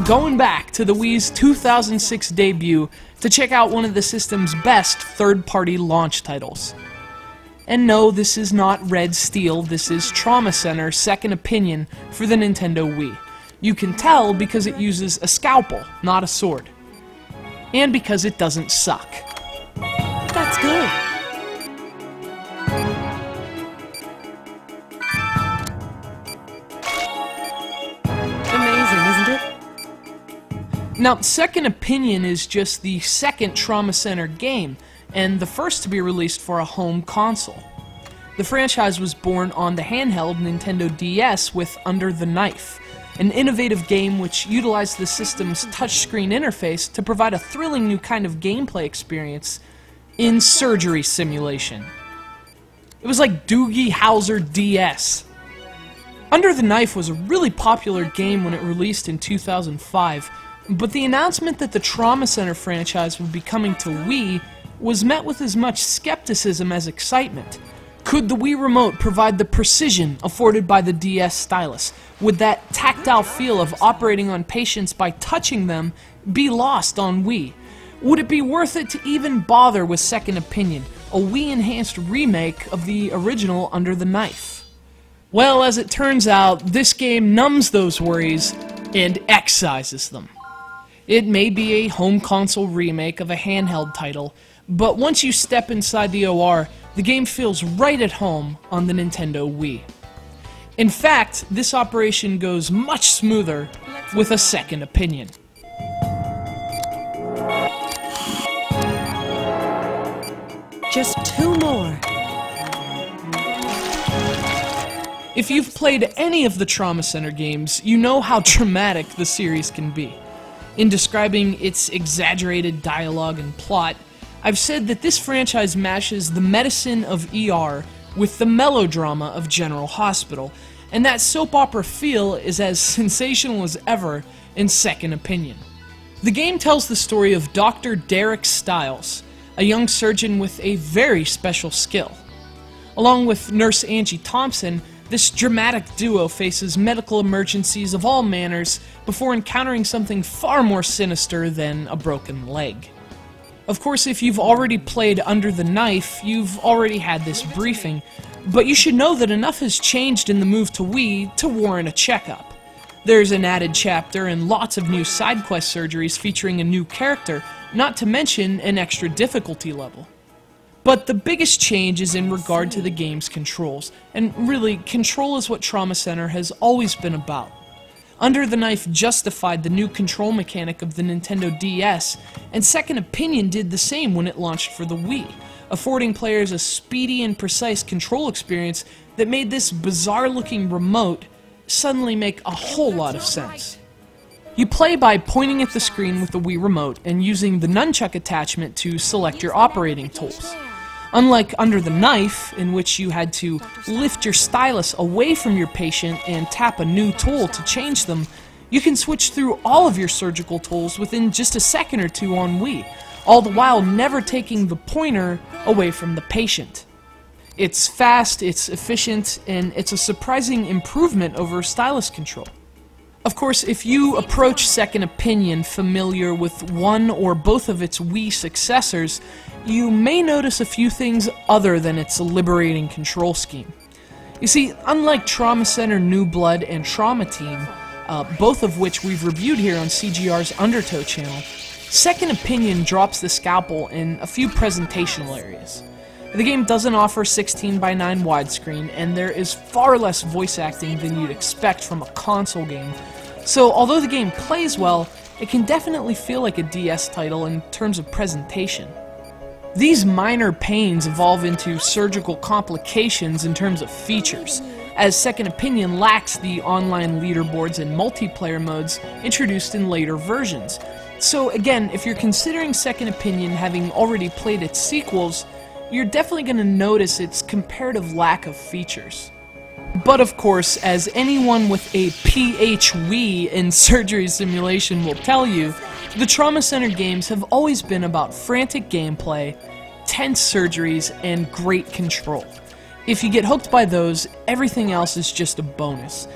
going back to the Wii's 2006 debut to check out one of the system's best third-party launch titles. And no, this is not Red Steel, this is Trauma Center Second Opinion for the Nintendo Wii. You can tell because it uses a scalpel, not a sword. And because it doesn't suck. That's good. Amazing, isn't it? Now, Second Opinion is just the second Trauma Center game, and the first to be released for a home console. The franchise was born on the handheld Nintendo DS with Under the Knife, an innovative game which utilized the system's touchscreen interface to provide a thrilling new kind of gameplay experience in surgery simulation. It was like Doogie Howser DS. Under the Knife was a really popular game when it released in 2005, but the announcement that the Trauma Center franchise would be coming to Wii was met with as much skepticism as excitement. Could the Wii Remote provide the precision afforded by the DS stylus? Would that tactile feel of operating on patients by touching them be lost on Wii? Would it be worth it to even bother with Second Opinion, a Wii-enhanced remake of the original Under the Knife? Well, as it turns out, this game numbs those worries and excises them. It may be a home console remake of a handheld title, but once you step inside the OR, the game feels right at home on the Nintendo Wii. In fact, this operation goes much smoother with a Second Opinion. Just 2 more. If you've played any of the Trauma Center games, you know how dramatic the series can be. In describing its exaggerated dialogue and plot, I've said that this franchise mashes the medicine of ER with the melodrama of General Hospital, and that soap opera feel is as sensational as ever in Second Opinion. The game tells the story of Dr. Derek Stiles, a young surgeon with a very special skill. Along with Nurse Angie Thompson, this dramatic duo faces medical emergencies of all manners before encountering something far more sinister than a broken leg. Of course, if you've already played Under the Knife, you've already had this briefing, but you should know that enough has changed in the move to Wii to warrant a checkup. There's an added chapter and lots of new side quest surgeries featuring a new character, not to mention an extra difficulty level. But the biggest change is in regard to the game's controls, and really, control is what Trauma Center has always been about. Under the Knife justified the new control mechanic of the Nintendo DS, and Second Opinion did the same when it launched for the Wii, affording players a speedy and precise control experience that made this bizarre-looking remote suddenly make a whole lot of sense. You play by pointing at the screen with the Wii Remote and using the nunchuck attachment to select your operating tools. Unlike Under the Knife, in which you had to lift your stylus away from your patient and tap a new tool to change them, you can switch through all of your surgical tools within just a second or two on Wii, all the while never taking the pointer away from the patient. It's fast, it's efficient, and it's a surprising improvement over stylus control. Of course, if you approach Second Opinion familiar with one or both of its Wii successors, you may notice a few things other than its liberating control scheme. You see, unlike Trauma Center New Blood and Trauma Team, both of which we've reviewed here on CGR's Undertow channel, Second Opinion drops the scalpel in a few presentational areas. The game doesn't offer 16:9 widescreen, and there is far less voice acting than you'd expect from a console game. So, although the game plays well, it can definitely feel like a DS title in terms of presentation. These minor pains evolve into surgical complications in terms of features, as Second Opinion lacks the online leaderboards and multiplayer modes introduced in later versions. So again, if you're considering Second Opinion having already played its sequels, you're definitely going to notice its comparative lack of features. But of course, as anyone with a PhD in surgery simulation will tell you, the Trauma Center games have always been about frantic gameplay, tense surgeries, and great control. If you get hooked by those, everything else is just a bonus.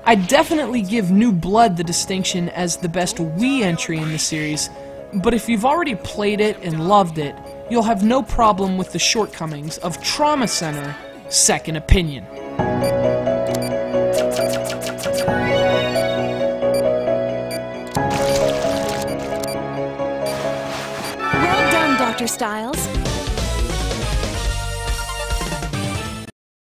I'd definitely give New Blood the distinction as the best Wii entry in the series, but if you've already played it and loved it, you'll have no problem with the shortcomings of Trauma Center Second Opinion. Well done, Dr. Styles.